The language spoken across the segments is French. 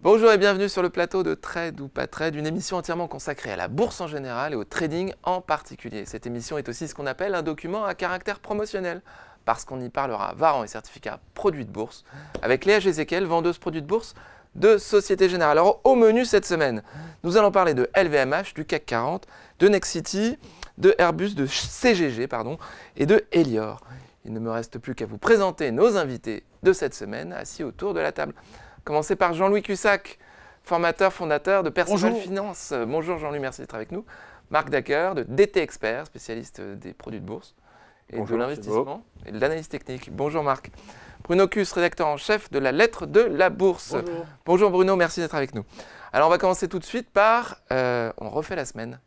Bonjour et bienvenue sur le plateau de Trade ou pas Trade, une émission entièrement consacrée à la bourse en général et au trading en particulier. Cette émission est aussi ce qu'on appelle un document à caractère promotionnel, parce qu'on y parlera varant et certificats produits de bourse, avec Léa Gézéquel, vendeuse produits de bourse de Société Générale. Alors au menu cette semaine, nous allons parler de LVMH, du CAC 40, de Nexity, de Airbus, de CGG et de Elior. Il ne me reste plus qu'à vous présenter nos invités de cette semaine, assis autour de la table. Commencer par Jean-Louis Cussac, formateur, fondateur de Perceval Finance. Bonjour Jean-Louis, merci d'être avec nous. Marc Dacker de DT Expert, spécialiste des produits de bourse et de l'investissement et de l'analyse technique. Bonjour Marc. Bruno Cus, rédacteur en chef de la lettre de la bourse. Bonjour. Bonjour Bruno, merci d'être avec nous. Alors on va commencer tout de suite par on refait la semaine.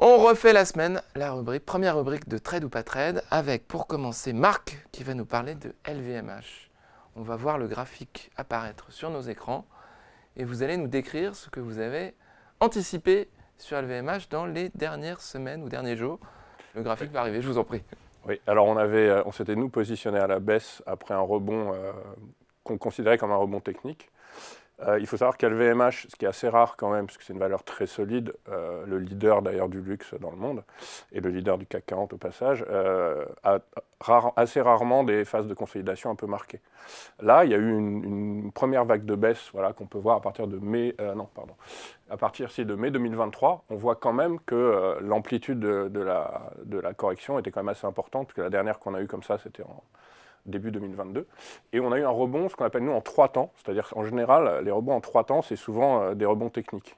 On refait la semaine, la rubrique, première rubrique de Trade ou pas Trade, avec pour commencer Marc qui va nous parler de LVMH. On va voir le graphique apparaître sur nos écrans et vous allez nous décrire ce que vous avez anticipé sur LVMH dans les dernières semaines ou derniers jours. Le graphique va arriver, je vous en prie. Oui, alors on s'était nous positionné à la baisse après un rebond qu'on considérait comme un rebond technique. Il faut savoir qu'LVMH, ce qui est assez rare quand même, parce que c'est une valeur très solide, le leader d'ailleurs du luxe dans le monde, et le leader du CAC 40 au passage, a assez rarement des phases de consolidation un peu marquées. Là, il y a eu une première vague de baisse qu'on peut voir à partir de mai 2023. On voit quand même que l'amplitude de la correction était quand même assez importante, parce que la dernière qu'on a eue comme ça, c'était en début 2022, et on a eu un rebond, ce qu'on appelle nous en 3 temps, c'est-à-dire qu'en général, les rebonds en 3 temps, c'est souvent des rebonds techniques,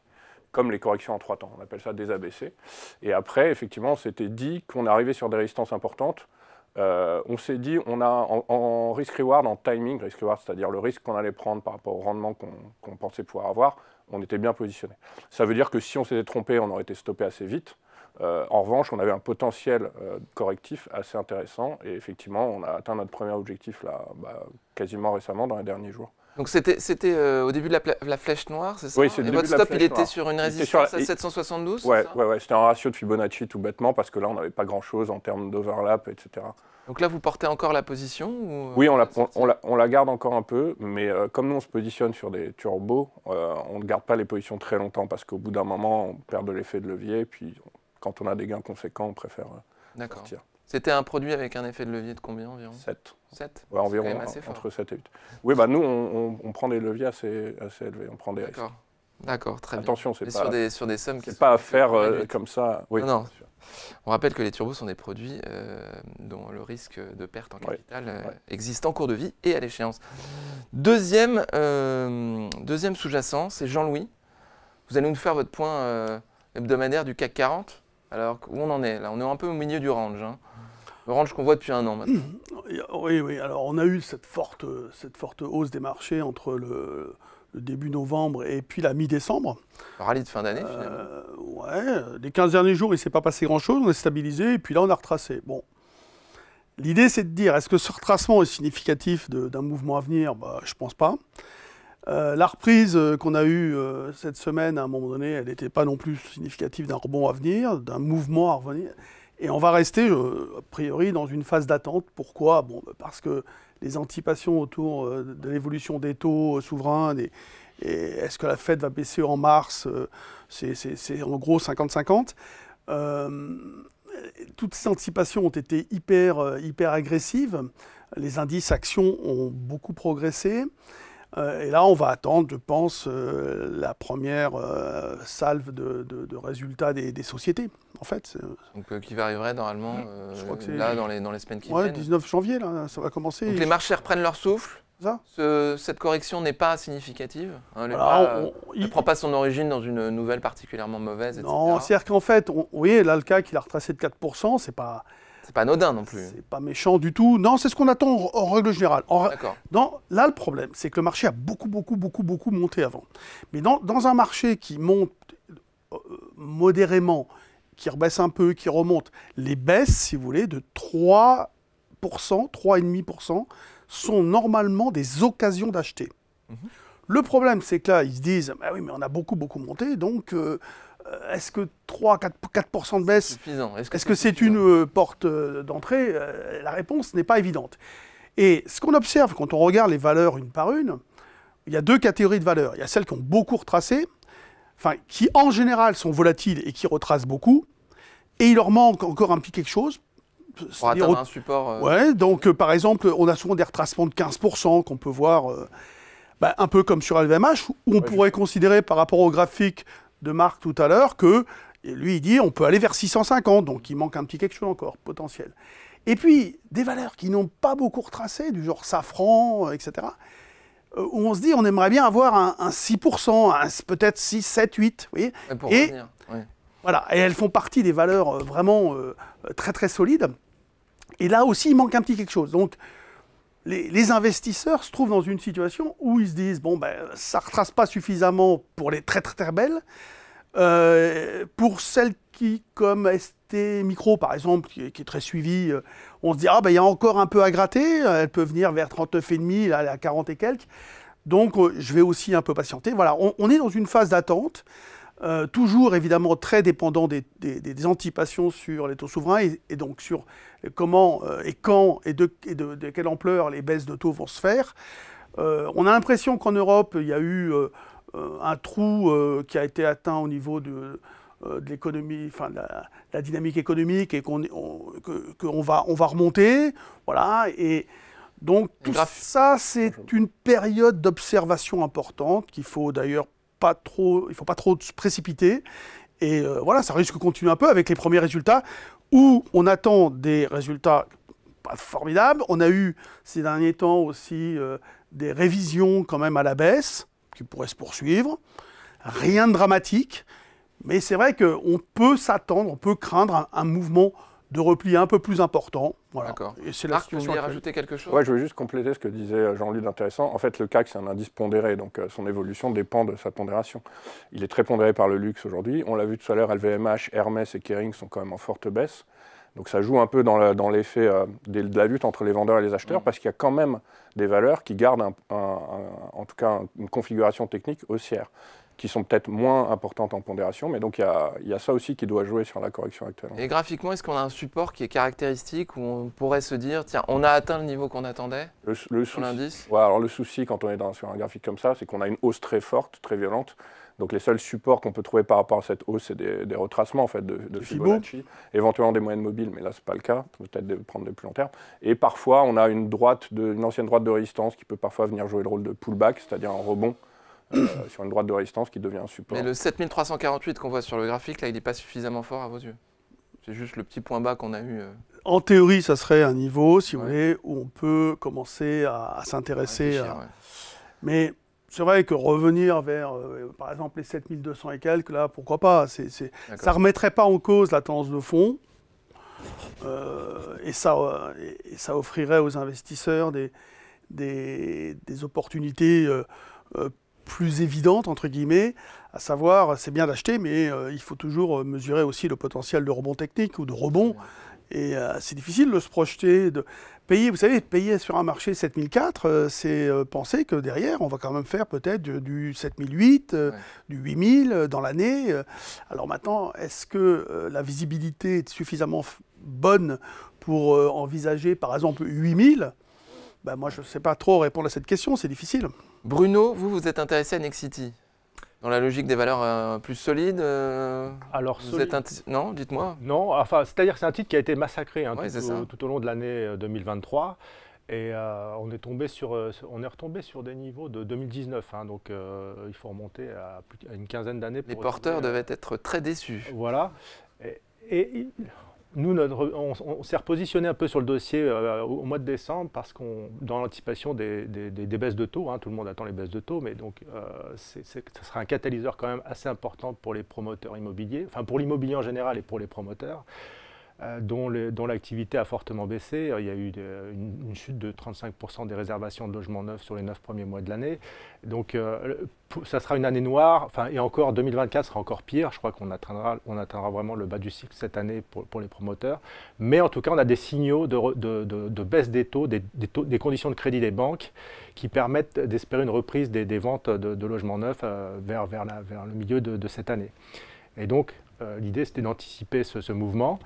comme les corrections en 3 temps, on appelle ça des ABC, et après, effectivement, on s'était dit qu'on arrivait sur des résistances importantes, on s'est dit, on a en risk-reward, en timing, risk-reward, c'est-à-dire le risque qu'on allait prendre par rapport au rendement qu'on pensait pouvoir avoir, on était bien positionné. Ça veut dire que si on s'était trompé, on aurait été stoppé assez vite. En revanche, on avait un potentiel correctif assez intéressant et effectivement, on a atteint notre premier objectif là, quasiment récemment dans les derniers jours. Donc c'était au début de la flèche noire, c'est ça? Oui, c'est le début votre de la stop, flèche il était noire. sur une résistance à 772? Ouais, c'était un ratio de Fibonacci tout bêtement parce que là, on n'avait pas grand-chose en termes d'overlap, etc. Donc là, vous portez encore la position ou Oui, on la garde encore un peu, mais comme nous, on se positionne sur des turbos, on ne garde pas les positions très longtemps parce qu'au bout d'un moment, on perd de l'effet de levier, puis quand on a des gains conséquents, on préfère sortir. C'était un produit avec un effet de levier de combien environ? 7. 7 Ouais, environ entre 7 et 8. Oui, nous, on prend des leviers assez élevés, on prend des risques. D'accord, très bien. Attention, c'est pas sur des sommes qui c'est pas à faire comme ça. Oui, non. On rappelle que les turbos sont des produits dont le risque de perte en capital existe en cours de vie et à l'échéance. Deuxième sous-jacent, c'est Jean-Louis. Vous allez nous faire votre point hebdomadaire du CAC 40. Alors, où on en est là? On est un peu au milieu du range. Hein. Le range qu'on voit depuis un an maintenant. Oui. Alors, on a eu cette forte hausse des marchés entre le début novembre et puis la mi-décembre. Le rallye de fin d'année, finalement. Les 15 derniers jours, il ne s'est pas passé grand-chose. On est stabilisé et puis là, on a retracé. Bon. L'idée, c'est de dire, est-ce que ce retracement est significatif d'un mouvement à venir? Je ne pense pas. La reprise qu'on a eue cette semaine, à un moment donné, elle n'était pas non plus significative d'un rebond à venir, d'un mouvement à revenir. Et on va rester, a priori, dans une phase d'attente. Pourquoi? Parce que les anticipations autour de l'évolution des taux souverains, et est-ce que la Fed va baisser en mars, c'est en gros 50-50. Toutes ces anticipations ont été hyper agressives. Les indices actions ont beaucoup progressé. Et là, on va attendre, je pense, la première salve de résultats des sociétés, en fait. Donc, qui arriverait normalement je crois que là, dans les semaines qui viennent. 19 janvier, là, ça va commencer. Donc, les marchés reprennent leur souffle. Cette correction n'est pas significative. Elle ne prend pas son origine dans une nouvelle particulièrement mauvaise, etc. Non, c'est-à-dire qu'en fait, vous voyez, là, le CAC, il a retracé de 4%, c'est pas anodin non plus. C'est pas méchant du tout. Non, c'est ce qu'on attend en règle générale. D'accord. Là, le problème, c'est que le marché a beaucoup monté avant. Mais dans un marché qui monte modérément, qui rebaisse un peu, qui remonte, les baisses, si vous voulez, de 3%, 3,5% sont normalement des occasions d'acheter. Le problème, c'est que là, ils se disent, oui, mais on a beaucoup monté, donc est-ce que 3-4% de baisse, Suffisant. est-ce que c'est une porte d'entrée? La réponse n'est pas évidente. Et ce qu'on observe quand on regarde les valeurs une par une, il y a deux catégories de valeurs. Il y a celles qui ont beaucoup retracé, enfin, qui en général sont volatiles et qui retracent beaucoup, et il leur manque encore un petit quelque chose. Pour atteindre un support. Ouais, donc par exemple, on a souvent des retracements de 15% qu'on peut voir un peu comme sur LVMH, où on pourrait considérer par rapport au graphique de Marc tout à l'heure que, lui, il dit on peut aller vers 650, donc il manque un petit quelque chose encore, potentiel. Et puis, des valeurs qui n'ont pas beaucoup retracé, du genre Safran, etc., où on se dit on aimerait bien avoir un 6%, peut-être 6, 7, 8, vous voyez. Et voilà, et elles font partie des valeurs vraiment très très solides. Et là aussi, il manque un petit quelque chose. Donc, les investisseurs se trouvent dans une situation où ils se disent bon, ça ne retrace pas suffisamment pour les très très très belles. Pour celles qui, comme ST Micro par exemple, qui est très suivie, on se dit il y a encore un peu à gratter. Elle peut venir vers 39,5, là, à 40 et quelques. Donc, je vais aussi un peu patienter. Voilà, on est dans une phase d'attente. Toujours évidemment très dépendant des anticipations sur les taux souverains et donc sur comment et quand et de quelle ampleur les baisses de taux vont se faire. On a l'impression qu'en Europe, il y a eu un trou qui a été atteint au niveau de l'économie, enfin de la dynamique économique et qu'on va remonter. Voilà, et donc tout ça, c'est une période d'observation importante qu'il faut d'ailleurs il ne faut pas trop se précipiter. Et voilà, ça risque de continuer un peu avec les premiers résultats où on attend des résultats pas formidables. On a eu ces derniers temps aussi des révisions quand même à la baisse qui pourraient se poursuivre. Rien de dramatique, mais c'est vrai qu'on peut s'attendre, on peut craindre un mouvement de repli un peu plus important. Voilà. D'accord. Et c'est Marc, vous voulez rajouter quelque chose? Ouais, je veux juste compléter ce que disait Jean-Louis d'intéressant. En fait, le CAC, c'est un indice pondéré, donc son évolution dépend de sa pondération. Il est très pondéré par le luxe aujourd'hui. On l'a vu tout à l'heure, LVMH, Hermès et Kering sont quand même en forte baisse. Donc ça joue un peu dans l'effet de la lutte entre les vendeurs et les acheteurs, parce qu'il y a quand même des valeurs qui gardent en tout cas une configuration technique haussière, qui sont peut-être moins importantes en pondération, mais donc il y a ça aussi qui doit jouer sur la correction actuelle. Et graphiquement, est-ce qu'on a un support qui est caractéristique où on pourrait se dire, tiens, on a atteint le niveau qu'on attendait sur l'indice? Ouais, alors le souci quand on est sur un graphique comme ça, c'est qu'on a une hausse très forte, très violente. Donc les seuls supports qu'on peut trouver par rapport à cette hausse, c'est des retracements en fait, de Fibonacci, éventuellement des moyennes mobiles, mais là c'est pas le cas, peut-être prendre des plus long terme. Et parfois on a une ancienne droite de résistance qui peut parfois venir jouer le rôle de pullback, c'est-à-dire un rebond. Sur une droite de résistance qui devient un support. Mais le 7348 qu'on voit sur le graphique, là, il n'est pas suffisamment fort à vos yeux? C'est juste le petit point bas qu'on a eu. En théorie, ça serait un niveau, si vous voulez, où on peut commencer à s'intéresser. Mais c'est vrai que revenir vers, par exemple, les 7200 et quelques, là, pourquoi pas? Ça ne remettrait pas en cause la tendance de fond. Et ça offrirait aux investisseurs des opportunités plus évidente, entre guillemets, à savoir, c'est bien d'acheter, mais il faut toujours mesurer aussi le potentiel de rebond technique ou de rebond. Et c'est difficile de se projeter, de payer, vous savez, payer sur un marché 7004, c'est penser que derrière, on va quand même faire peut-être du 7008, du 8000 dans l'année. Alors maintenant, est-ce que la visibilité est suffisamment bonne pour envisager, par exemple, 8000 ? Moi, je ne sais pas trop répondre à cette question, c'est difficile. Bruno, vous êtes intéressé à Nexity? Dans la logique des valeurs plus solides Alors, non, dites-moi. Non, enfin, c'est-à-dire que c'est un titre qui a été massacré tout au long de l'année 2023. Et on est retombé sur des niveaux de 2019. Donc, il faut remonter à une quinzaine d'années. Les porteurs devaient être très déçus. Voilà. Et nous, on s'est repositionné un peu sur le dossier au mois de décembre parce dans l'anticipation des baisses de taux, tout le monde attend les baisses de taux, mais donc ça sera un catalyseur quand même assez important pour les promoteurs immobiliers, enfin pour l'immobilier en général et pour les promoteurs, dont l'activité a fortement baissé. Il y a eu une chute de 35% des réservations de logements neufs sur les 9 premiers mois de l'année. Donc ça sera une année noire, et encore 2024 sera encore pire. Je crois qu'on atteindra vraiment le bas du cycle cette année pour les promoteurs. Mais en tout cas, on a des signaux de baisse des taux, des conditions de crédit des banques qui permettent d'espérer une reprise des ventes de logements neufs vers le milieu de cette année. Et donc, l'idée, c'était d'anticiper ce mouvement.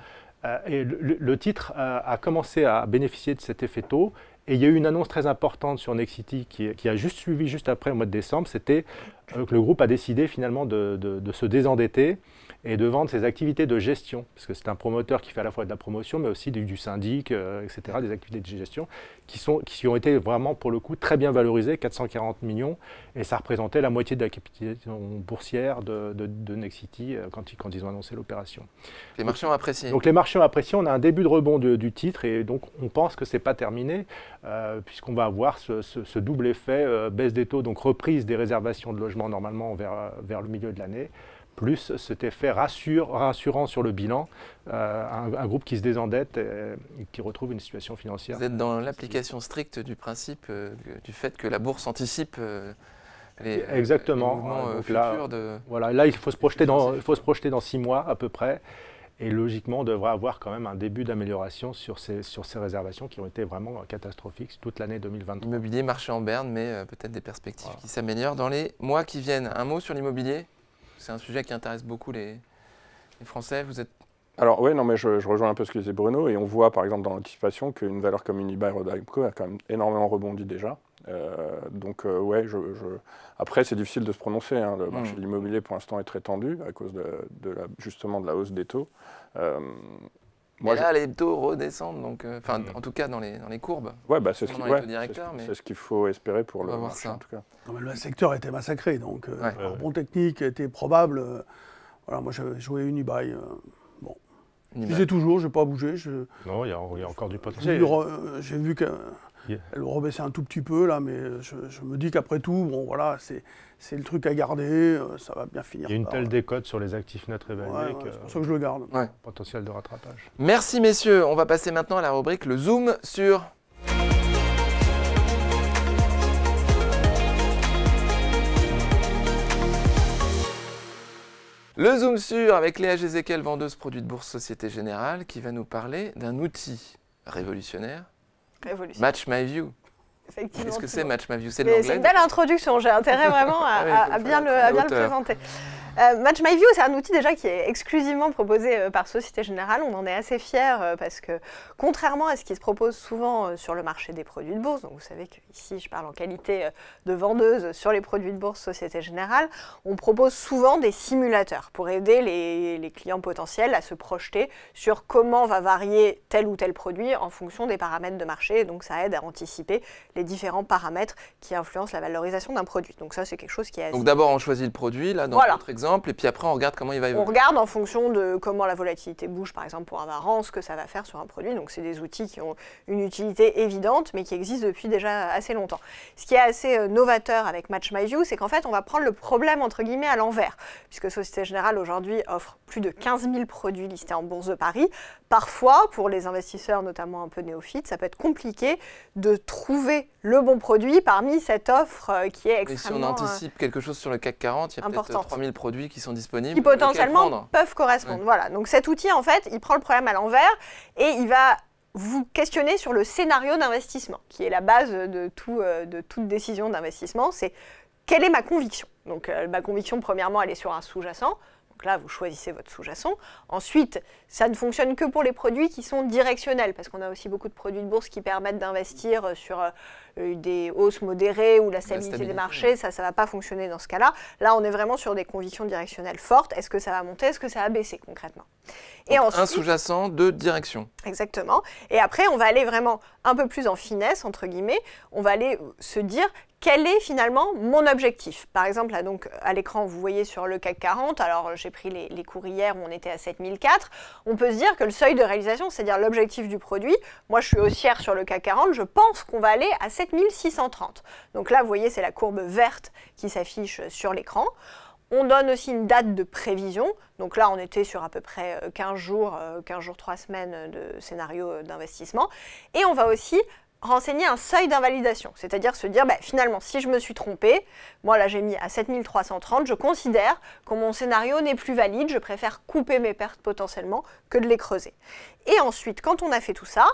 Et le titre a commencé à bénéficier de cet effet taux. Et il y a eu une annonce très importante sur Nexity qui a juste suivi juste après, au mois de décembre. C'était que le groupe a décidé finalement de se désendetter et de vendre ses activités de gestion. Parce que c'est un promoteur qui fait à la fois de la promotion, mais aussi du syndic, etc., des activités de gestion, qui ont été vraiment, pour le coup, très bien valorisées, 440 millions. Et ça représentait la moitié de la capitalisation boursière de Nexity quand ils ont annoncé l'opération. Les marchés ont apprécié. Donc les marchés ont apprécié, on a un début de rebond du titre, et donc on pense que ce n'est pas terminé, puisqu'on va avoir ce double effet, baisse des taux, donc reprise des réservations de logements normalement vers le milieu de l'année, plus cet effet rassurant sur le bilan, un groupe qui se désendette et qui retrouve une situation financière. Vous êtes dans l'application stricte du principe du fait que la bourse anticipe Exactement. les mouvements donc futurs là, il faut se projeter dans 6 mois à peu près. Et logiquement, on devrait avoir quand même un début d'amélioration sur ces réservations qui ont été vraiment catastrophiques toute l'année 2023. L'immobilier, marché en berne, mais peut-être des perspectives qui s'améliorent dans les mois qui viennent. Un mot sur l'immobilier? C'est un sujet qui intéresse beaucoup les Français. Vous êtes... Alors oui, non, mais je rejoins un peu ce que disait Bruno, et on voit par exemple dans l'anticipation qu'une valeur comme Unibail-Rodamco a quand même énormément rebondi déjà. Ouais, après c'est difficile de se prononcer, hein. Le marché de l'immobilier pour l'instant est très tendu à cause justement de la hausse des taux. Les taux redescendent, donc, en tout cas dans les courbes. Ouais, bah, c'est ce qu'il faut espérer pour le marché en tout cas. Non, mais le secteur a été massacré, donc un rebond technique était probable. Voilà, moi j'avais joué Unibail. Je disais toujours, je n'ai pas bougé. Non, il y a encore du potentiel. J'ai vu qu'elle rebaissait un tout petit peu, là, mais je me dis qu'après tout, bon, voilà, c'est le truc à garder, ça va bien finir. Il y a une telle décote sur les actifs net évalués c'est pour ça que je le garde. Potentiel de rattrapage. Merci messieurs, on va passer maintenant à la rubrique Le Zoom sur... Le Zoom sur avec Léa Gézéquel, vendeuse produits de bourse Société Générale, qui va nous parler d'un outil révolutionnaire. Match My View. Qu'est-ce que c'est Match My View? C'est de l'anglais? C'est une belle introduction, j'ai intérêt vraiment à bien le présenter. Match My View, c'est un outil déjà qui est exclusivement proposé par Société Générale. On en est assez fiers parce que, contrairement à ce qui se propose souvent sur le marché des produits de bourse, donc vous savez qu'ici je parle en qualité de vendeuse sur les produits de bourse Société Générale, on propose souvent des simulateurs pour aider les clients potentiels à se projeter sur comment va varier tel ou tel produit en fonction des paramètres de marché. Et donc ça aide à anticiper les différents paramètres qui influencent la valorisation d'un produit. Donc ça, c'est quelque chose qui est assez... Donc d'abord, on choisit le produit, là, dans notre exemple, et puis après, on regarde comment il va évoluer. On regarde en fonction de comment la volatilité bouge, par exemple, pour un varant, ce que ça va faire sur un produit. Donc c'est des outils qui ont une utilité évidente, mais qui existent depuis déjà assez longtemps. Ce qui est assez novateur avec Match My View, c'est qu'en fait, on va prendre le problème, entre guillemets, à l'envers, puisque Société Générale, aujourd'hui, offre plus de 15 000 produits listés en Bourse de Paris. Parfois, pour les investisseurs, notamment un peu néophytes, ça peut être compliqué de trouver le bon produit parmi cette offre qui est extrêmement... Et si on anticipe quelque chose sur le CAC 40, il y a peut-être 3000 produits qui sont disponibles. Qui potentiellement peuvent correspondre. Voilà. Donc cet outil, en fait, il prend le problème à l'envers et il va vous questionner sur le scénario d'investissement, qui est la base de toute décision d'investissement. C'est quelle est ma conviction? Donc ma conviction, premièrement, elle est sur un sous-jacent. Donc là, vous choisissez votre sous-jacent. Ensuite, ça ne fonctionne que pour les produits qui sont directionnels, parce qu'on a aussi beaucoup de produits de bourse qui permettent d'investir sur des hausses modérées ou la stabilité des marchés. Ça ne va pas fonctionner dans ce cas-là. Là, on est vraiment sur des convictions directionnelles fortes. Est-ce que ça va monter? Est-ce que ça va baisser concrètement? Et ensuite, un sous-jacent de direction. Exactement. Et après, on va aller vraiment un peu plus en finesse, entre guillemets. On va aller se dire... Quel est finalement mon objectif? Par exemple, là, donc, à l'écran, vous voyez sur le CAC 40, alors j'ai pris les cours hier où on était à 7004, on peut se dire que le seuil de réalisation, c'est-à-dire l'objectif du produit, moi je suis haussière sur le CAC 40, je pense qu'on va aller à 7630. Donc là, vous voyez, c'est la courbe verte qui s'affiche sur l'écran. On donne aussi une date de prévision. Donc là, on était sur à peu près 15 jours, 3 semaines de scénario d'investissement. Et on va aussi renseigner un seuil d'invalidation, c'est-à-dire se dire, finalement, si je me suis trompée, moi là j'ai mis à 7330, je considère que mon scénario n'est plus valide, je préfère couper mes pertes potentiellement que de les creuser. Et ensuite, quand on a fait tout ça,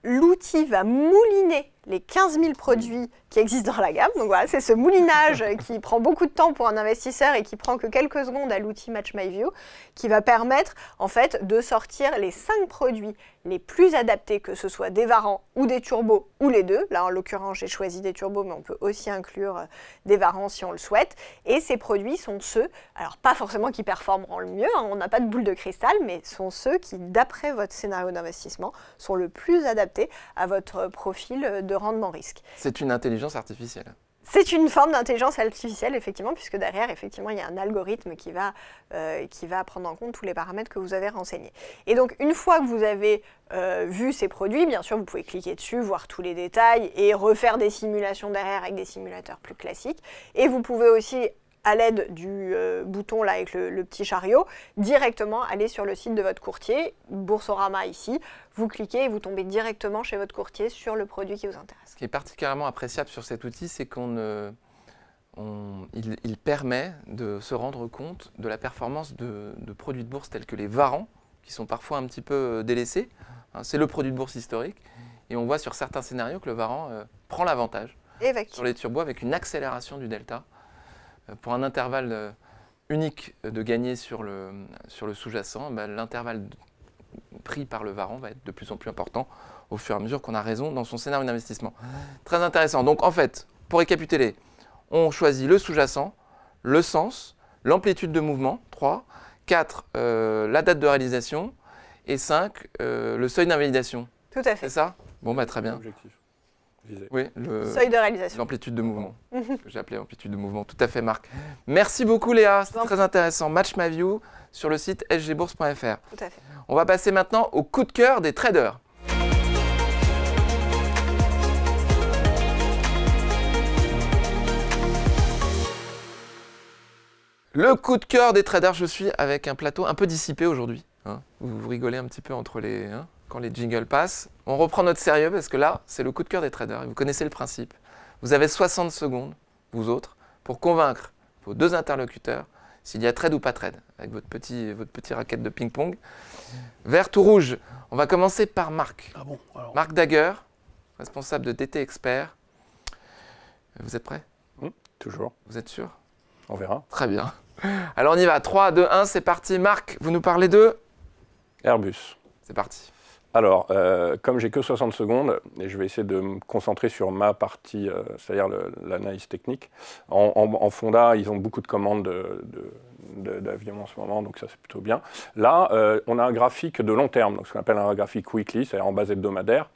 l'outil va mouliner les 15 000 produits qui existent dans la gamme. Donc voilà, c'est ce moulinage qui prend beaucoup de temps pour un investisseur et qui prend que quelques secondes à l'outil Match My View, qui va permettre en fait de sortir les 5 produits les plus adaptés, que ce soit des varans ou des turbos ou les deux. Là, en l'occurrence, j'ai choisi des turbos, mais on peut aussi inclure des varans si on le souhaite. Et ces produits sont ceux, alors pas forcément qui performeront le mieux, hein, on n'a pas de boule de cristal, mais sont ceux qui, d'après votre scénario d'investissement, sont le plus adaptés à votre profil de rendement risque. C'est une intelligence artificielle. C'est une forme d'intelligence artificielle, effectivement, puisque derrière, effectivement, il y a un algorithme qui va prendre en compte tous les paramètres que vous avez renseignés. Et donc, une fois que vous avez vu ces produits, bien sûr, vous pouvez cliquer dessus, voir tous les détails et refaire des simulations derrière avec des simulateurs plus classiques. Et vous pouvez aussi, à l'aide du bouton là avec le petit chariot, directement aller sur le site de votre courtier, Boursorama ici, vous cliquez et vous tombez directement chez votre courtier sur le produit qui vous intéresse. Ce qui est particulièrement appréciable sur cet outil, c'est qu'il permet de se rendre compte de la performance de produits de bourse tels que les varans, qui sont parfois un petit peu délaissés. C'est le produit de bourse historique. Et on voit sur certains scénarios que le varan prend l'avantage sur les turbos avec une accélération du delta. Pour un intervalle unique de gagner sur le sous-jacent, l'intervalle pris par le varan va être de plus en plus important au fur et à mesure qu'on a raison dans son scénario d'investissement. Très intéressant. Donc en fait, pour récapituler, on choisit le sous-jacent, le sens, l'amplitude de mouvement, 3, 4, la date de réalisation, et 5, le seuil d'invalidation. Tout à fait. C'est ça? Bon, très bien. Objectif. Oui, seuil de réalisation. L'amplitude de mouvement. Que j'ai appelé amplitude de mouvement. Tout à fait, Marc. Merci beaucoup, Léa. C'était très intéressant. Match My View sur le site sgbourse.fr. Tout à fait. On va passer maintenant au coup de cœur des traders. Le coup de cœur des traders, je suis avec un plateau un peu dissipé aujourd'hui. Vous rigolez un petit peu entre les... quand les jingles passent. On reprend notre sérieux parce que là, c'est le coup de cœur des traders. Et vous connaissez le principe. Vous avez 60 secondes, vous autres, pour convaincre vos deux interlocuteurs s'il y a trade ou pas trade, avec votre petit racket de ping-pong. Vert ou rouge. On va commencer par Marc. Ah bon, alors. Marc Daguerre, responsable de DT Expert. Vous êtes prêts? Toujours. Vous êtes sûr? On verra. Très bien. Alors on y va. 3, 2, 1, c'est parti. Marc, vous nous parlez de Airbus. C'est parti. Alors, comme j'ai que 60 secondes, et je vais essayer de me concentrer sur ma partie, c'est-à-dire l'analyse technique. En Fonda, ils ont beaucoup de commandes d'avions en ce moment, donc ça c'est plutôt bien. Là, on a un graphique de long terme, donc ce qu'on appelle un graphique weekly, c'est-à-dire en base hebdomadaire.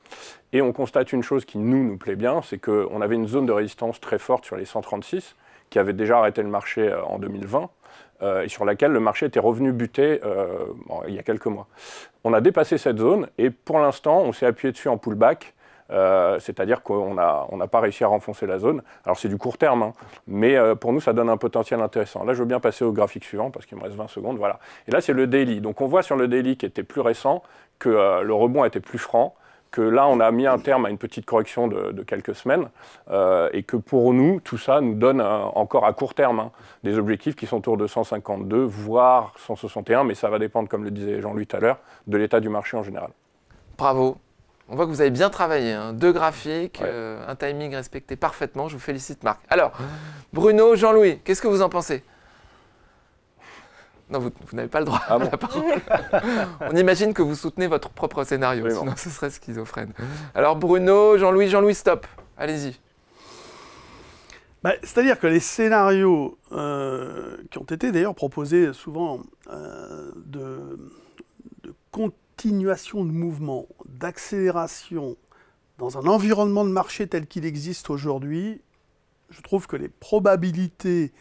Et on constate une chose qui nous plaît bien, c'est qu'on avait une zone de résistance très forte sur les 136, qui avait déjà arrêté le marché en 2020. Et sur laquelle le marché était revenu buter il y a quelques mois. On a dépassé cette zone et pour l'instant, on s'est appuyé dessus en pullback, c'est-à-dire qu'on n'a pas réussi à renfoncer la zone. Alors c'est du court terme, mais pour nous, ça donne un potentiel intéressant. Là, je veux bien passer au graphique suivant parce qu'il me reste 20 secondes. Voilà. Et là, c'est le daily. Donc on voit sur le daily qui était plus récent que le rebond était plus franc, que là, on a mis un terme à une petite correction de quelques semaines, et que pour nous, tout ça nous donne encore à court terme des objectifs qui sont autour de 152, voire 161, mais ça va dépendre, comme le disait Jean-Louis tout à l'heure, de l'état du marché en général. Bravo. On voit que vous avez bien travaillé. Deux graphiques, un timing respecté parfaitement. Je vous félicite, Marc. Alors, Bruno, Jean-Louis, qu'est-ce que vous en pensez? Non, vous n'avez pas le droit à la parole. On imagine que vous soutenez votre propre scénario, oui, sinon ce serait schizophrène. Alors Bruno, Jean-Louis, stop. Allez-y. C'est-à-dire que les scénarios qui ont été d'ailleurs proposés souvent de continuation de mouvement, d'accélération dans un environnement de marché tel qu'il existe aujourd'hui, je trouve que les probabilités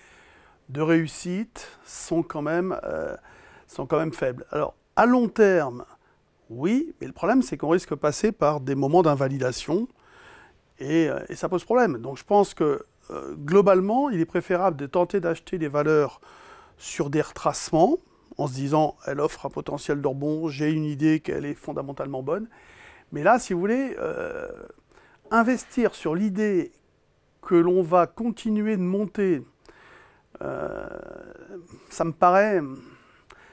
de réussite sont quand même faibles. Alors, à long terme, oui, mais le problème, c'est qu'on risque de passer par des moments d'invalidation et ça pose problème. Donc, je pense que globalement, il est préférable de tenter d'acheter des valeurs sur des retracements en se disant, elle offre un potentiel de rebond, j'ai une idée qu'elle est fondamentalement bonne. Mais là, si vous voulez, investir sur l'idée que l'on va continuer de monter, ça me paraît...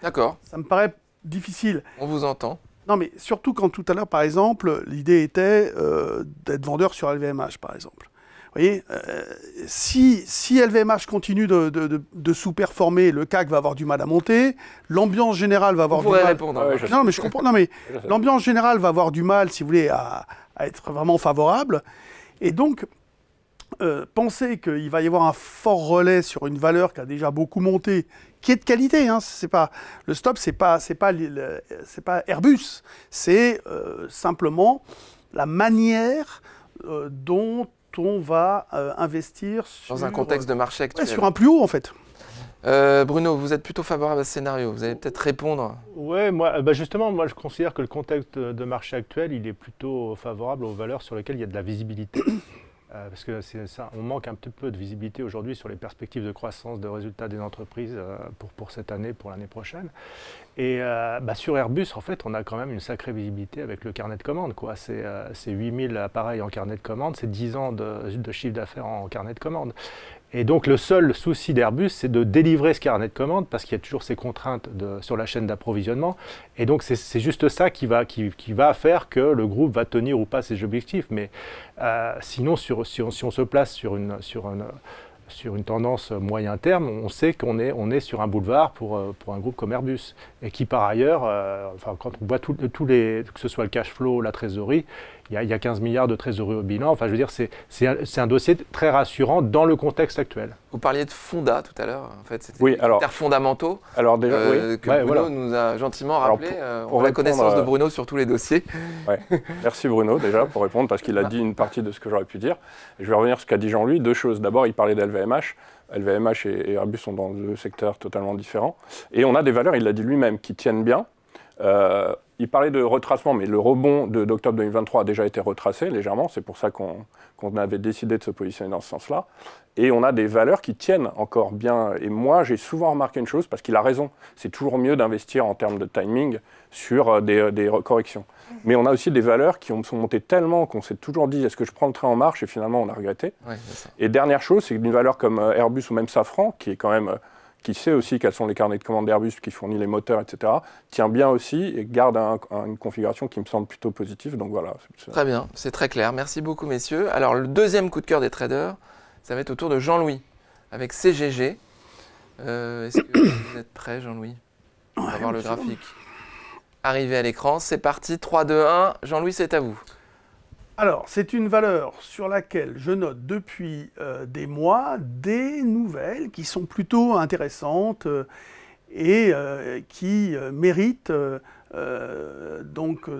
D'accord. Ça me paraît difficile. On vous entend. Non, mais surtout quand tout à l'heure, par exemple, l'idée était d'être vendeur sur LVMH, par exemple. Vous voyez, si LVMH continue de sous-performer, le CAC va avoir du mal à monter, l'ambiance générale va avoir Vous du pourrez mal... répondre. Non, mais je comprends. Non, mais l'ambiance générale va avoir du mal, si vous voulez, à être vraiment favorable. Et donc, penser qu'il va y avoir un fort relais sur une valeur qui a déjà beaucoup monté, qui est de qualité, hein, c'est pas, le stop, c'est pas Airbus, c'est simplement la manière dont on va investir Dans un contexte de marché actuel. sur un plus haut, en fait. Bruno, vous êtes plutôt favorable à ce scénario. Vous allez peut-être répondre. Oui, justement, moi je considère que le contexte de marché actuel, il est plutôt favorable aux valeurs sur lesquelles il y a de la visibilité. Parce que on manque un petit peu de visibilité aujourd'hui sur les perspectives de croissance, de résultats des entreprises pour cette année, pour l'année prochaine. Et sur Airbus, en fait, on a quand même une sacrée visibilité avec le carnet de commandes. C'est 8000 appareils en carnet de commandes, c'est 10 ans de chiffre d'affaires en carnet de commandes. Et donc le seul souci d'Airbus, c'est de délivrer ce carnet de commandes parce qu'il y a toujours ces contraintes sur la chaîne d'approvisionnement. Et donc c'est juste ça qui va faire que le groupe va tenir ou pas ses objectifs. Mais sinon, si on se place sur une tendance moyen terme, on sait qu'on est sur un boulevard pour un groupe comme Airbus. Et qui par ailleurs, quand on voit que ce soit le cash flow, la trésorerie, il y a 15 milliards de trésorerie au bilan. Enfin, je veux dire, c'est un dossier très rassurant dans le contexte actuel. Vous parliez de Fonda tout à l'heure. En fait, c'était Oui, des critères fondamentaux que Bruno nous a gentiment rappelé. Pour la connaissance de Bruno sur tous les dossiers. Ouais. Merci Bruno déjà pour répondre parce qu'il a dit une partie de ce que j'aurais pu dire. Et je vais revenir sur ce qu'a dit Jean-Louis. Deux choses. D'abord, il parlait d'LVMH. LVMH et Airbus sont dans deux secteurs totalement différents. Et on a des valeurs, il l'a dit lui-même, qui tiennent bien. Il parlait de retracement, mais le rebond d'octobre 2023 a déjà été retracé légèrement. C'est pour ça qu'on avait décidé de se positionner dans ce sens-là. Et on a des valeurs qui tiennent encore bien. Et moi, j'ai souvent remarqué une chose, parce qu'il a raison, c'est toujours mieux d'investir en termes de timing sur des corrections. Mais on a aussi des valeurs qui sont montées tellement qu'on s'est toujours dit, est-ce que je prends le train en marche? Et finalement, on a regretté. Ouais, c'est ça. Et dernière chose, c'est qu'une valeur comme Airbus ou même Safran, qui est quand même... qui sait aussi quels sont les carnets de commandes d'Airbus, qui fournit les moteurs, etc., tient bien aussi et garde une configuration qui me semble plutôt positive. Donc voilà. Très bien, c'est très clair. Merci beaucoup, messieurs. Alors, le deuxième coup de cœur des traders, ça va être au tour de Jean-Louis, avec CGG. Est-ce que vous êtes prêt, Jean-Louis? On va voir le graphique arriver à l'écran. C'est parti, 3, 2, 1. Jean-Louis, c'est à vous. Alors, c'est une valeur sur laquelle je note depuis des mois des nouvelles qui sont plutôt intéressantes et qui méritent donc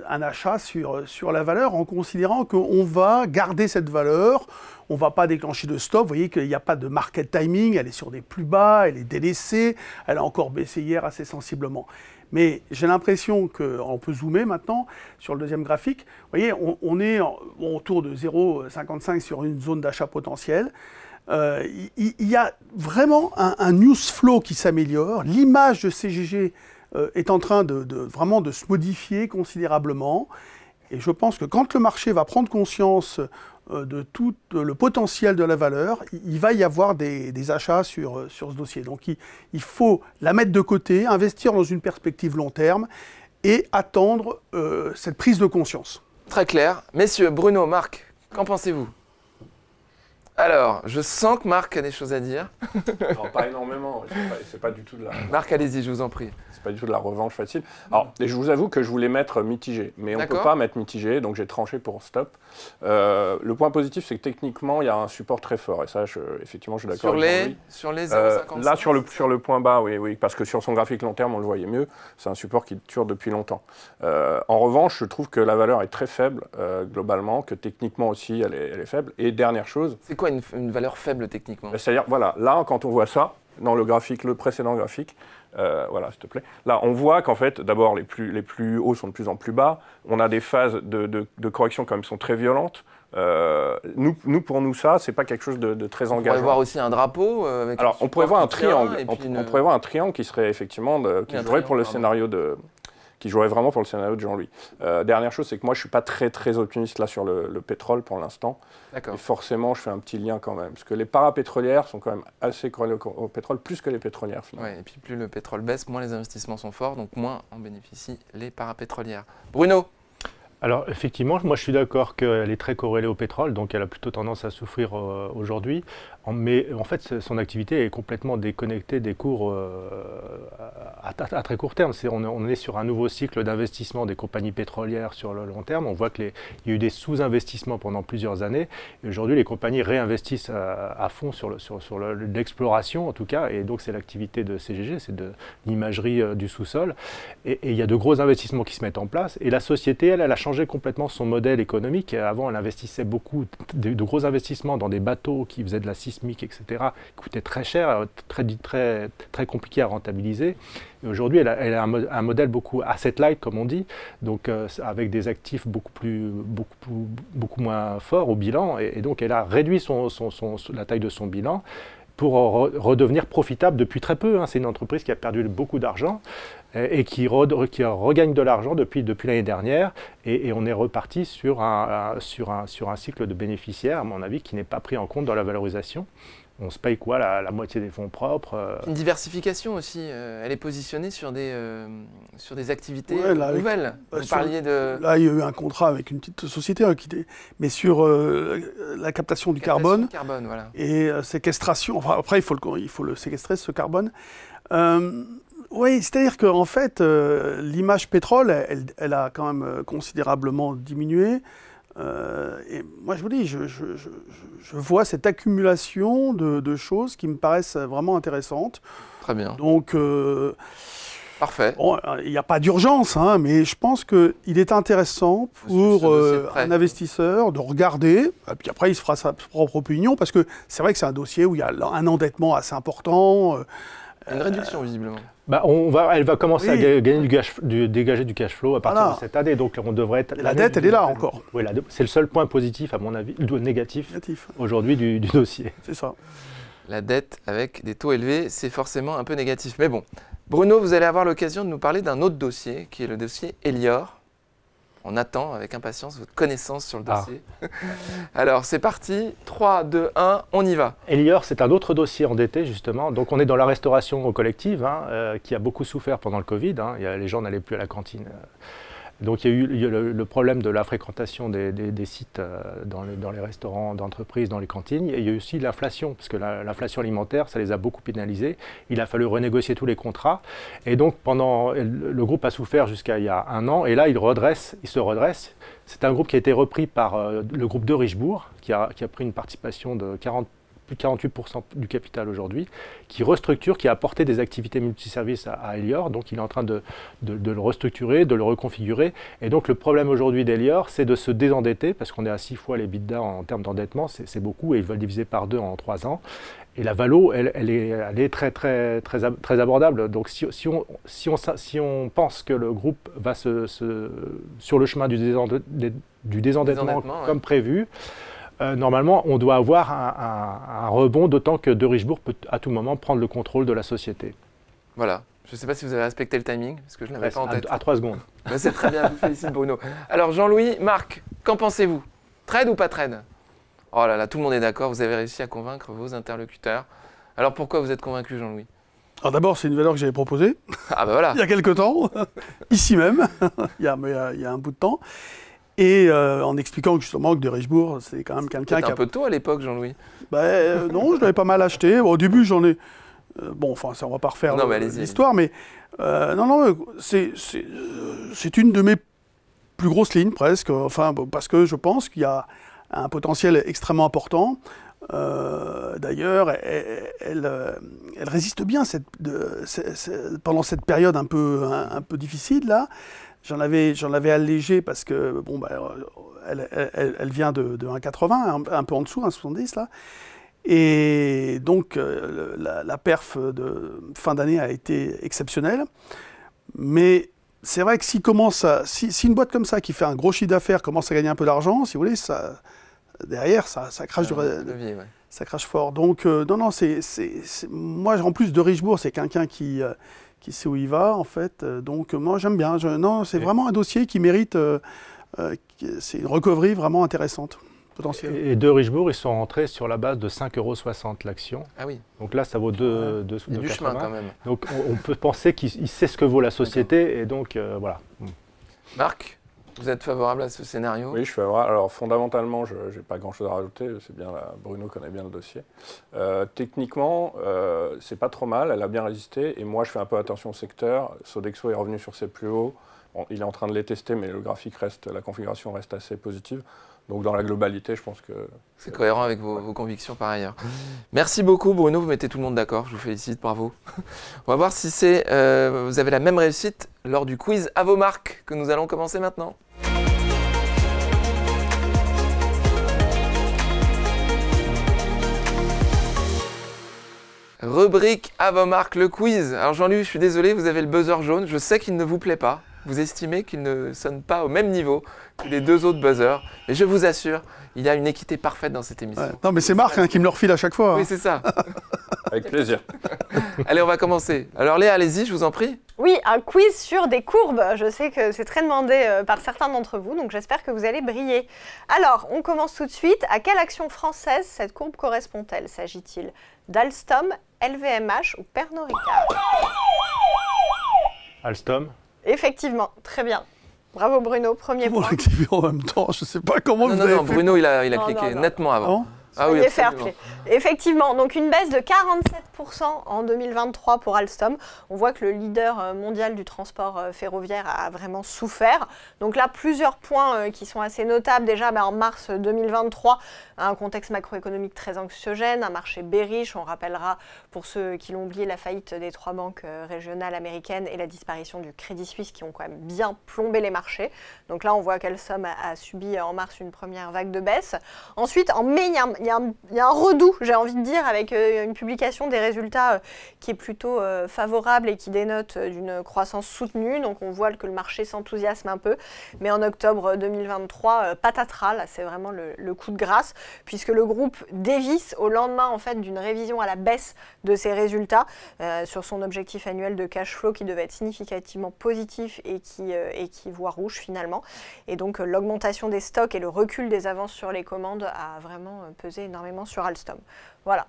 un achat sur la valeur en considérant qu'on va garder cette valeur, on ne va pas déclencher de stop. Vous voyez qu'il n'y a pas de market timing, elle est sur des plus bas, elle est délaissée, elle a encore baissé hier assez sensiblement. Mais j'ai l'impression qu'on peut zoomer maintenant sur le deuxième graphique. Vous voyez, on est autour de 0,55 sur une zone d'achat potentielle. Il y a vraiment un news flow qui s'améliore. L'image de CGG est en train vraiment de se modifier considérablement. Et je pense que quand le marché va prendre conscience de tout le potentiel de la valeur, il va y avoir des achats sur ce dossier. Donc il faut la mettre de côté, investir dans une perspective long terme et attendre cette prise de conscience. Très clair. Messieurs, Bruno, Marc, qu'en pensez-vous? Alors, je sens que Marc a des choses à dire. Non, pas énormément. C'est pas du tout de la... Marc, allez-y, je vous en prie. C'est pas du tout de la revanche facile. Alors, et je vous avoue que je voulais mettre mitigé, mais on ne peut pas mettre mitigé, donc j'ai tranché pour stop. Le point positif, c'est que techniquement, il y a un support très fort, et ça, effectivement, je suis d'accord avec Jean-Louis. Sur les 0,55 là, sur le point bas, oui, parce que sur son graphique long terme, on le voyait mieux. C'est un support qui dure depuis longtemps. En revanche, je trouve que la valeur est très faible, globalement, que techniquement aussi, elle est faible. Et dernière chose... C'est quoi une valeur faible techniquement? C'est-à-dire, voilà, là, quand on voit ça, dans le graphique, le précédent graphique, voilà, s'il te plaît. Là, on voit qu'en fait, d'abord, les plus hauts sont de plus en plus bas. On a des phases de correction quand même qui sont très violentes. Pour nous, ça, c'est pas quelque chose de très engageant. On pourrait voir aussi un drapeau avec... on pourrait voir un triangle. On pourrait voir un triangle qui serait effectivement qui jouerait pour le scénario de qui jouerait vraiment pour le scénario de Jean-Louis. Dernière chose, c'est que moi, je ne suis pas très optimiste là sur le pétrole pour l'instant. Et forcément, je fais un petit lien quand même. Parce que les parapétrolières sont quand même assez corrélées au pétrole, plus que les pétrolières, finalement. Ouais, et puis plus le pétrole baisse, moins les investissements sont forts, donc moins en bénéficient les parapétrolières. Bruno? Alors effectivement, moi je suis d'accord qu'elle est très corrélée au pétrole, donc elle a plutôt tendance à souffrir aujourd'hui. Mais en fait, son activité est complètement déconnectée des cours à très court terme. On est sur un nouveau cycle d'investissement des compagnies pétrolières sur le long terme. On voit qu'il y a eu des sous-investissements pendant plusieurs années. Et aujourd'hui, les compagnies réinvestissent à fond sur l'exploration, en tout cas. Et donc, c'est l'activité de CGG, c'est de l'imagerie du sous-sol. Et il y a de gros investissements qui se mettent en place. Et la société, elle a changé complètement son modèle économique. Avant, elle investissait beaucoup de gros investissements dans des bateaux qui faisaient de la sismique, etc., qui coûtaient très cher, très compliqué à rentabiliser. Et aujourd'hui, elle a un modèle beaucoup asset light, comme on dit, donc avec des actifs beaucoup moins forts au bilan. Et donc, elle a réduit la taille de son bilan pour redevenir profitable depuis très peu. C'est une entreprise qui a perdu beaucoup d'argent et qui regagne de l'argent depuis l'année dernière. Et on est reparti sur un cycle de bénéficiaires, à mon avis, qui n'est pas pris en compte dans la valorisation. On se paye quoi, la moitié des fonds propres. Une diversification aussi. Elle est positionnée sur des activités nouvelles. Vous parliez de... Là, il y a eu un contrat avec une petite société, mais sur la captation du carbone. Voilà. Et séquestration. Enfin, après, il faut le séquestrer, ce carbone. Oui, c'est-à-dire qu'en fait, l'image pétrole, elle a quand même considérablement diminué. Et moi, je vous dis, je vois cette accumulation de choses qui me paraissent vraiment intéressantes. Très bien. Donc, parfait. Bon, il n'y a pas d'urgence, mais je pense qu'il est intéressant pour un investisseur de regarder, et puis après, il se fera sa propre opinion, parce que c'est vrai que c'est un dossier où il y a un endettement assez important. Une réduction, visiblement. Elle va commencer à dégager du cash flow à partir de cette année, donc on devrait être... La dette, elle est là encore. Oui, c'est le seul point positif, à mon avis, négatif. Aujourd'hui du dossier. C'est ça. La dette avec des taux élevés, c'est forcément un peu négatif. Mais bon, Bruno, vous allez avoir l'occasion de nous parler d'un autre dossier, qui est le dossier Elior. On attend avec impatience votre connaissance sur le dossier. Alors, c'est parti. 3, 2, 1, on y va. Elior, c'est un autre dossier endetté, justement. Donc, on est dans la restauration collective, qui a beaucoup souffert pendant le Covid. Les gens n'allaient plus à la cantine. Donc, il y a eu le problème de la fréquentation des sites dans les restaurants d'entreprise, dans les cantines. Et il y a eu aussi l'inflation, parce que l'inflation alimentaire, ça les a beaucoup pénalisés. Il a fallu renégocier tous les contrats. Et donc, le groupe a souffert jusqu'à il y a un an. Et là, il se redresse. C'est un groupe qui a été repris par le groupe de Richebourg, qui a pris une participation de plus de 48% du capital aujourd'hui, qui restructure, qui a apporté des activités multiservices à Elior. Donc, il est en train de le restructurer, de le reconfigurer. Et donc, le problème aujourd'hui d'Elior, c'est de se désendetter, parce qu'on est à 6 fois les EBITDA en termes d'endettement, c'est beaucoup, et ils veulent diviser par 2 en 3 ans. Et la valo, elle est très abordable. Donc, si on pense que le groupe va sur le chemin du désendettement comme prévu, normalement, on doit avoir un rebond, d'autant que de Richebourg peut à tout moment prendre le contrôle de la société. Voilà. Je ne sais pas si vous avez respecté le timing, parce que je ne l'avais pas en tête. À 3 secondes. C'est très bien, je vous félicite Bruno. Alors Jean-Louis, Marc, qu'en pensez-vous? Trade ou pas trade? Oh là là, tout le monde est d'accord, vous avez réussi à convaincre vos interlocuteurs. Alors pourquoi vous êtes convaincu, Jean-Louis? Alors d'abord, c'est une valeur que j'avais proposée. Ah ben voilà. Il y a quelque temps, ici même, il y a un bout de temps. Et en expliquant justement que de Richebourg, c'est quand même quelqu'un qui un peu tôt à l'époque, Jean-Louis. Non, je l'avais pas mal acheté. Au début, j'en ai... ça, on va pas refaire l'histoire, mais c'est une de mes plus grosses lignes presque, parce que je pense qu'il y a un potentiel extrêmement important. D'ailleurs, elle résiste bien pendant cette période un peu difficile là. J'en avais allégé parce que elle vient de 1,80, un peu en dessous, 1,70 là. Et donc la perf de fin d'année a été exceptionnelle. Mais c'est vrai que si une boîte comme ça qui fait un gros chiffre d'affaires commence à gagner un peu d'argent, si vous voulez, derrière ça crache ça crache fort. Donc moi en plus de Richebourg, c'est quelqu'un qui qui sait où il va, en fait. Donc, moi, j'aime bien. Non, c'est vraiment un dossier qui mérite... c'est une recovery vraiment intéressante, potentielle. Et de Richebourg, ils sont rentrés sur la base de 5,60 € l'action. Ah oui, Donc là, ça vaut 2,80 il y a du chemin quand même. Donc on peut penser qu'il sait ce que vaut la société, et donc voilà. Marc, vous êtes favorable à ce scénario? Oui, je suis favorable. Alors fondamentalement, je n'ai pas grand-chose à rajouter. C'est bien, Bruno connaît bien le dossier. Techniquement, c'est pas trop mal. Elle a bien résisté. Et moi, je fais un peu attention au secteur. Sodexo est revenu sur ses plus hauts. Bon, il est en train de les tester, mais le graphique reste, la configuration reste assez positive. Donc dans la globalité, je pense que... C'est cohérent avec vos convictions par ailleurs. Merci beaucoup Bruno, vous mettez tout le monde d'accord, je vous félicite, bravo. On va voir si vous avez la même réussite lors du quiz à vos marques que nous allons commencer maintenant. Rubrique à vos marques, le quiz. Alors Jean-Louis, je suis désolé, vous avez le buzzer jaune, je sais qu'il ne vous plaît pas. Vous estimez qu'il ne sonne pas au même niveau que les deux autres buzzers. Mais je vous assure, il y a une équité parfaite dans cette émission. Ouais. Non, mais c'est Marc qui me le refile à chaque fois. Oui, c'est ça. Avec plaisir. Allez, on va commencer. Alors Léa, allez-y, je vous en prie. Oui, un quiz sur des courbes. Je sais que c'est très demandé par certains d'entre vous, donc j'espère que vous allez briller. Alors, on commence tout de suite. À quelle action française cette courbe correspond-elle? S'agit-il d'Alstom, LVMH ou Pernod Ricard? Alstom. Effectivement, très bien. Bravo Bruno, premier Comment point. l'activer en même temps? Je ne sais pas comment vous Non, avez fait. Bruno, il a Non, cliqué non. nettement avant. Non Ah oui, Soyez fair absolument. play. Effectivement, donc une baisse de 47% en 2023 pour Alstom. On voit que le leader mondial du transport ferroviaire a vraiment souffert. Donc là, plusieurs points qui sont assez notables. Déjà, en mars 2023, un contexte macroéconomique très anxiogène, un marché bearish. On rappellera, pour ceux qui l'ont oublié, la faillite des 3 banques régionales américaines et la disparition du Crédit Suisse qui ont quand même bien plombé les marchés. Donc là, on voit qu'Alstom a subi en mars une première vague de baisse. Ensuite, en mai, il y a un redout, j'ai envie de dire, avec une publication des résultats qui est plutôt favorable et qui dénote d'une croissance soutenue. Donc on voit que le marché s'enthousiasme un peu. Mais en octobre 2023, patatras, là c'est vraiment le coup de grâce, puisque le groupe dévisse au lendemain en fait, d'une révision à la baisse de ses résultats sur son objectif annuel de cash flow qui devait être significativement positif et qui voit rouge finalement. Et donc l'augmentation des stocks et le recul des avances sur les commandes a vraiment pesé énormément sur Alstom. Voilà.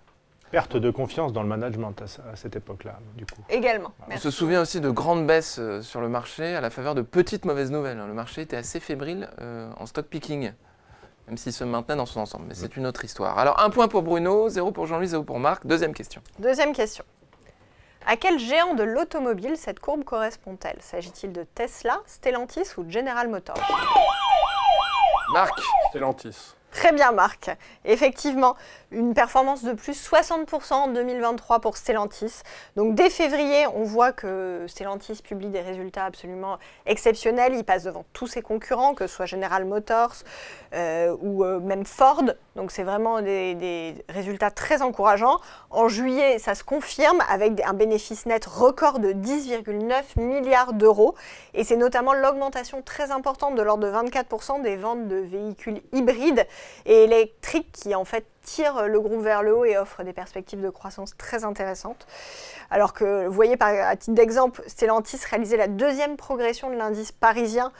Perte de confiance dans le management à cette époque-là, du coup. Également. On Merci. se souvient aussi de grandes baisses sur le marché à la faveur de petites mauvaises nouvelles. Le marché était assez fébrile en stock picking, même s'il se maintenait dans son ensemble. Mais c'est une autre histoire. Alors, 1 point pour Bruno, 0 pour Jean-Louis, 0 pour Marc. Deuxième question. Deuxième question. À quel géant de l'automobile cette courbe correspond-elle? S'agit-il de Tesla, Stellantis ou General Motors? Marc. Stellantis. Très bien Marc. Effectivement, une performance de plus 60% en 2023 pour Stellantis. Donc dès février, on voit que Stellantis publie des résultats absolument exceptionnels. Il passe devant tous ses concurrents, que ce soit General Motors ou même Ford. Donc c'est vraiment des résultats très encourageants. En juillet, ça se confirme avec un bénéfice net record de 10,9 milliards d'euros. Et c'est notamment l'augmentation très importante de l'ordre de 24% des ventes de véhicules hybrides et électriques qui en fait tire le groupe vers le haut et offre des perspectives de croissance très intéressantes. Alors que, vous voyez, à titre d'exemple, Stellantis réalisait la 2e progression de l'indice parisien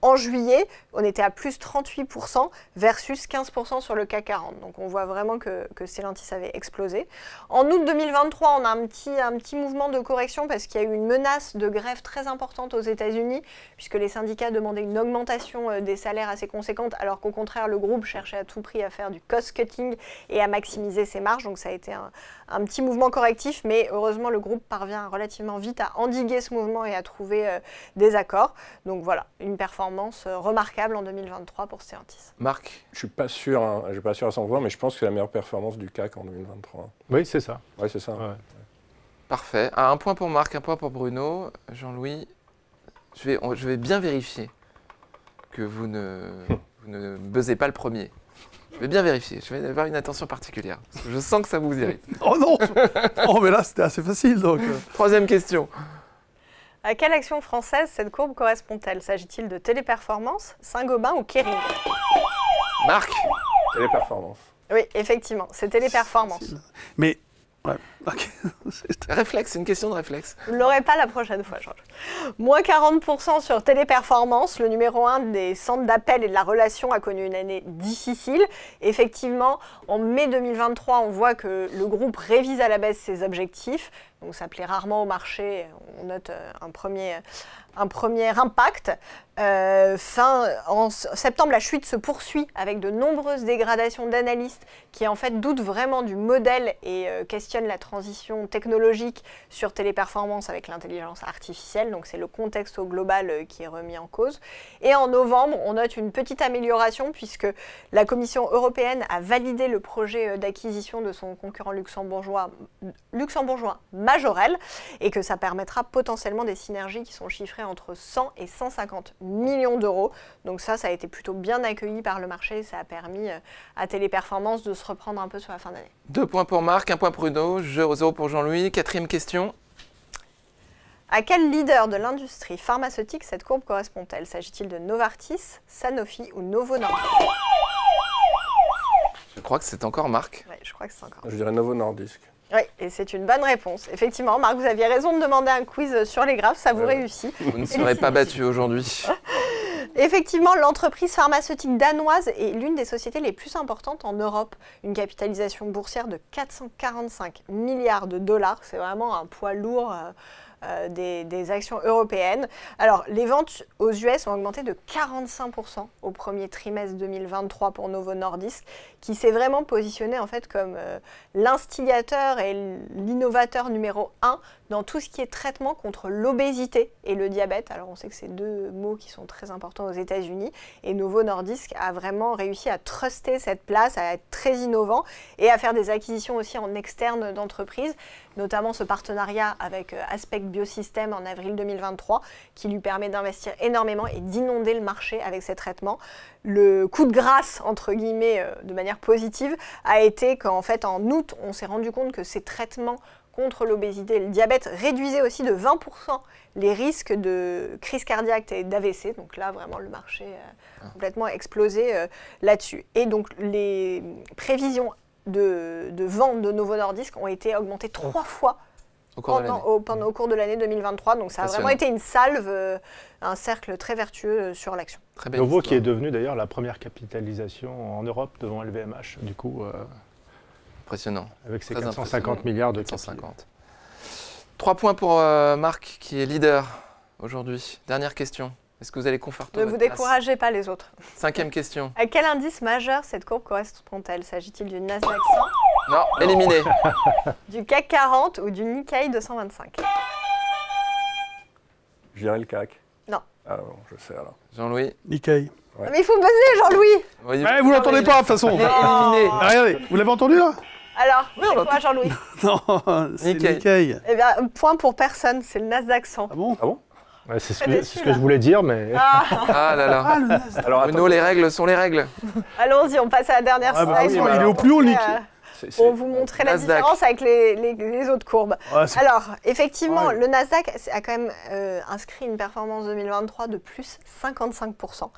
en juillet. On était à plus 38% versus 15% sur le CAC 40. Donc on voit vraiment que Stellantis avait explosé. En août 2023, on a un petit mouvement de correction parce qu'il y a eu une menace de grève très importante aux États-Unis puisque les syndicats demandaient une augmentation des salaires assez conséquente alors qu'au contraire, le groupe cherchait à tout prix à faire du cost-cutting et à maximiser ses marges. Donc ça a été un petit mouvement correctif, mais heureusement, le groupe parvient relativement vite à endiguer ce mouvement et à trouver des accords. Donc voilà, une performance remarquable en 2023 pour Stellantis. Marc. Je ne suis pas sûr, hein, je suis pas sûr à 100%, mais je pense que c'est la meilleure performance du CAC en 2023. Oui, c'est ça. Oui, c'est ça. Ouais. Parfait. 1 point pour Marc, 1 point pour Bruno. Jean-Louis, je vais bien vérifier que vous ne buzzez pas le premier. Je vais bien vérifier. Je vais avoir une attention particulière. Parce que je sens que ça vous irrite. Oh non. Oh, mais là, c'était assez facile, donc... 3e question. À quelle action française cette courbe correspond-elle? S'agit-il de Téléperformance, Saint-Gobain ou Kering? Marc. Téléperformance. Oui, effectivement, c'est Téléperformance. Mais Ouais, ok. Réflexe, c'est une question de réflexe. Vous ne l'aurez pas la prochaine fois, Georges. Moins 40% sur Téléperformance. Le numéro 1 des centres d'appel et de la relation a connu une année difficile. Effectivement, en mai 2023, on voit que le groupe révise à la baisse ses objectifs. Donc ça plaît rarement au marché. On note un premier impact. En septembre, la chute se poursuit avec de nombreuses dégradations d'analystes qui en fait doutent vraiment du modèle et questionnent la transition technologique sur Téléperformance avec l'intelligence artificielle. Donc c'est le contexte au global qui est remis en cause. Et en novembre, on note une petite amélioration puisque la Commission européenne a validé le projet d'acquisition de son concurrent luxembourgeois Majorel et que ça permettra potentiellement des synergies qui sont chiffrées entre 100 et 150 millions d'euros. Donc ça a été plutôt bien accueilli par le marché. Ça a permis à Téléperformance de se reprendre un peu sur la fin d'année. 2 points pour Marc, 1 point pour Bruno, 0 pour Jean-Louis. 4e question. À quel leader de l'industrie pharmaceutique cette courbe correspond-elle? S'agit-il de Novartis, Sanofi ou Novo Nordisk? Je crois que c'est encore Marc. Oui, je crois que c'est encore. Je dirais Novo Nordisk. Oui, et c'est une bonne réponse. Effectivement, Marc, vous aviez raison de demander un quiz sur les graphes, ça vous réussit. Vous ne serez pas battu aujourd'hui. Effectivement, l'entreprise pharmaceutique danoise est l'une des sociétés les plus importantes en Europe. Une capitalisation boursière de 445 milliards de dollars. C'est vraiment un poids lourd des actions européennes. Alors, les ventes aux US ont augmenté de 45% au premier trimestre 2023 pour Novo Nordisk, qui s'est vraiment positionné en fait comme l'instigateur et l'innovateur numéro 1 dans tout ce qui est traitement contre l'obésité et le diabète. Alors, on sait que c'est 2 mots qui sont très importants aux États-Unis et Novo Nordisk a vraiment réussi à truster cette place, à être très innovant et à faire des acquisitions aussi en externe d'entreprises, notamment ce partenariat avec Aspect Biosystem en avril 2023 qui lui permet d'investir énormément et d'inonder le marché avec ses traitements. Le coup de grâce, entre guillemets, de manière positive, a été qu'en fait, en août, on s'est rendu compte que ces traitements contre l'obésité et le diabète réduisaient aussi de 20% les risques de crise cardiaque et d'AVC. Donc là, vraiment, le marché a complètement explosé là-dessus. Et donc, les prévisions de vente de Novo Nordisk ont été augmentées 3 fois au cours de l'année 2023. Donc ça a vraiment été une salve, un cercle très vertueux sur l'action. Novo qui est devenu d'ailleurs la première capitalisation en Europe devant LVMH, du coup. Impressionnant. Avec ses 450 milliards de 450. 3 points pour Marc qui est leader aujourd'hui. Dernière question. Est-ce que vous allez conforter Ne vous découragez pas les autres. 5e question. À quel indice majeur cette courbe correspond-elle? S'agit-il du Nasdaq 100? Non, éliminé. Du CAC 40 ou du Nikkei 225? Je dirais le CAC. Non. Ah non, je sais alors. Jean-Louis. Nikkei. Ouais. Mais il faut buzzer, Jean-Louis. Vous l'entendez pas de toute façon. Éliminé. Ah, regardez, vous l'avez entendu là? Alors, c'est quoi, Jean-Louis? Non, c'est Nikkei. Nikkei. Eh bien, point pour personne, c'est le Nasdaq 100. Ah bon? Ah bon? Ouais, c'est ce que je voulais dire, mais... Ah là là. Ah, le Nasdaq. Alors, Bruno, les règles sont les règles. Allons-y, on passe à la dernière Ah, bah, slide. oui, il est au plus haut, le Nikkei. Pour vous montrer la Nasdaq. différence avec les autres courbes. Ouais, c'est- Alors, effectivement, Ouais. le Nasdaq a quand même inscrit une performance 2023 de plus 55%.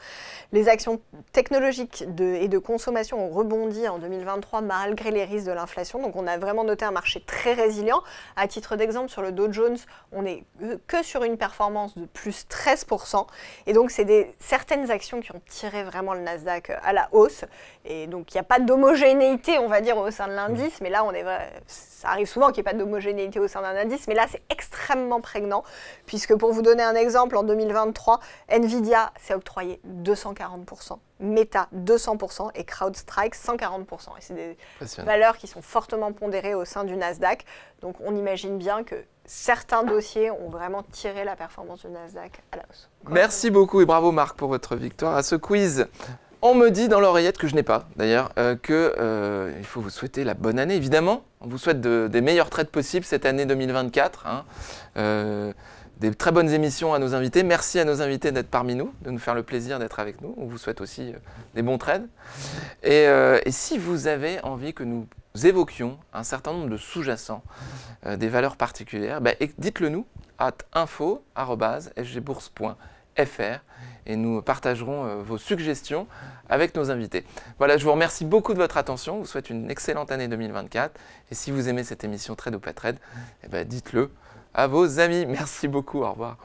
Les actions technologiques et de consommation ont rebondi en 2023 malgré les risques de l'inflation. Donc, on a vraiment noté un marché très résilient. À titre d'exemple, sur le Dow Jones, on n'est que sur une performance de plus 13%. Et donc, c'est certaines actions qui ont tiré vraiment le Nasdaq à la hausse. Et donc, il n'y a pas d'homogénéité, on va dire, au sein de l'indice. Mais là, ça arrive souvent qu'il n'y ait pas d'homogénéité au sein d'un indice. Mais là, c'est extrêmement prégnant. Puisque, pour vous donner un exemple, en 2023, Nvidia s'est octroyé 240%, Meta 200% et CrowdStrike 140%. Et c'est des valeurs qui sont fortement pondérées au sein du Nasdaq. Donc, on imagine bien que certains dossiers ont vraiment tiré la performance du Nasdaq à la hausse. Merci beaucoup et bravo Marc pour votre victoire à ce quiz. On me dit dans l'oreillette, que je n'ai pas d'ailleurs, qu'il faut vous souhaiter la bonne année, évidemment. On vous souhaite des meilleurs trades possibles cette année 2024. Des très bonnes émissions à nos invités. Merci à nos invités d'être parmi nous, de nous faire le plaisir d'être avec nous. On vous souhaite aussi des bons trades. Et si vous avez envie que nous évoquions un certain nombre de sous-jacents, des valeurs particulières, dites-le nous à info@sgbourse.fr et nous partagerons vos suggestions avec nos invités. Voilà, je vous remercie beaucoup de votre attention, je vous souhaite une excellente année 2024 et si vous aimez cette émission Trade ou pas Trade, dites-le à vos amis. Merci beaucoup, au revoir.